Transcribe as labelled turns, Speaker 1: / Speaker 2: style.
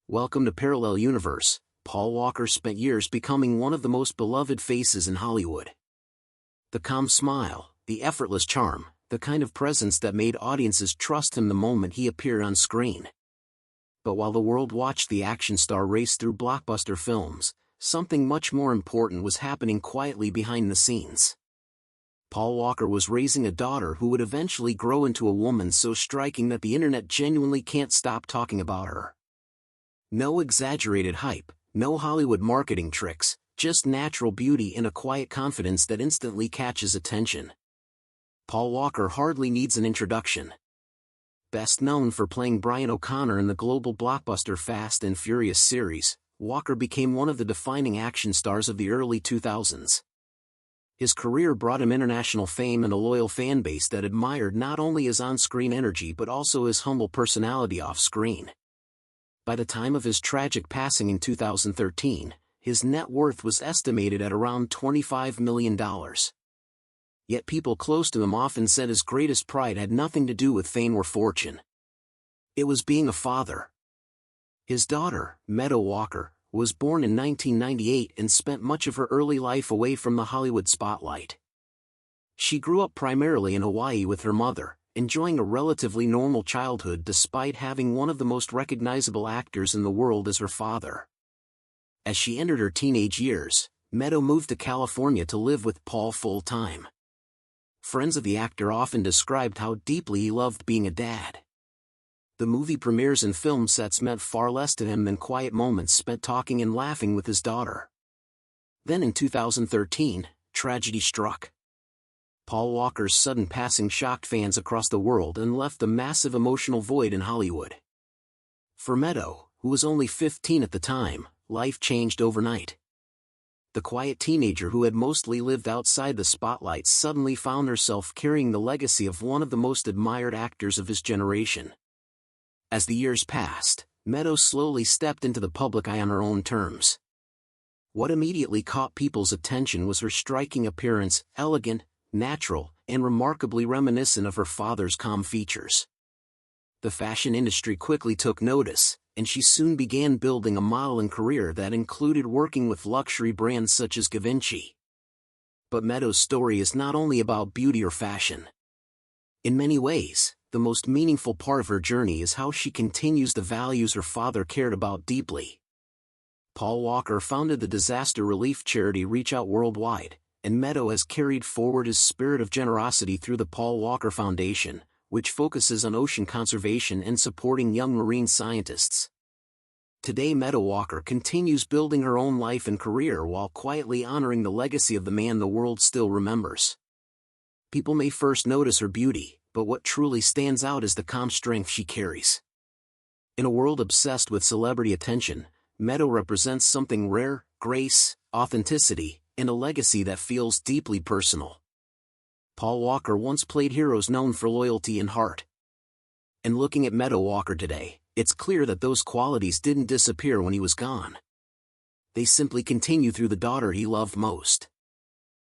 Speaker 1: Welcome to Parallel Universe. Paul Walker spent years becoming one of the most beloved faces in Hollywood. The calm smile, the effortless charm, the kind of presence that made audiences trust him the moment he appeared on screen. But while the world watched the action star race through blockbuster films, something much more important was happening quietly behind the scenes. Paul Walker was raising a daughter who would eventually grow into a woman so striking that the internet genuinely can't stop talking about her. No exaggerated hype, no Hollywood marketing tricks, just natural beauty and a quiet confidence that instantly catches attention. Paul Walker hardly needs an introduction. Best known for playing Brian O'Connor in the global blockbuster Fast and Furious series, Walker became one of the defining action stars of the early 2000s. His career brought him international fame and a loyal fan base that admired not only his on-screen energy but also his humble personality off-screen. By the time of his tragic passing in 2013, his net worth was estimated at around $25 million. Yet people close to him often said his greatest pride had nothing to do with fame or fortune. It was being a father. His daughter, Meadow Walker, was born in 1998 and spent much of her early life away from the Hollywood spotlight. She grew up primarily in Hawaii with her mother, enjoying a relatively normal childhood despite having one of the most recognizable actors in the world as her father. As she entered her teenage years, Meadow moved to California to live with Paul full-time. Friends of the actor often described how deeply he loved being a dad. The movie premieres and film sets meant far less to him than quiet moments spent talking and laughing with his daughter. Then in 2013, tragedy struck. Paul Walker's sudden passing shocked fans across the world and left a massive emotional void in Hollywood. For Meadow, who was only 15 at the time, life changed overnight. The quiet teenager who had mostly lived outside the spotlight suddenly found herself carrying the legacy of one of the most admired actors of his generation. As the years passed, Meadow slowly stepped into the public eye on her own terms. What immediately caught people's attention was her striking appearance, elegant, natural, and remarkably reminiscent of her father's calm features. The fashion industry quickly took notice, and she soon began building a modeling career that included working with luxury brands such as Givenchy. But Meadow's story is not only about beauty or fashion. In many ways, the most meaningful part of her journey is how she continues the values her father cared about deeply. Paul Walker founded the disaster relief charity Reach Out Worldwide, and Meadow has carried forward his spirit of generosity through the Paul Walker Foundation, which focuses on ocean conservation and supporting young marine scientists. Today Meadow Walker continues building her own life and career while quietly honoring the legacy of the man the world still remembers. People may first notice her beauty, but what truly stands out is the calm strength she carries. In a world obsessed with celebrity attention, Meadow represents something rare: grace, authenticity, and a legacy that feels deeply personal. Paul Walker once played heroes known for loyalty and heart. And looking at Meadow Walker today, it's clear that those qualities didn't disappear when he was gone. They simply continue through the daughter he loved most.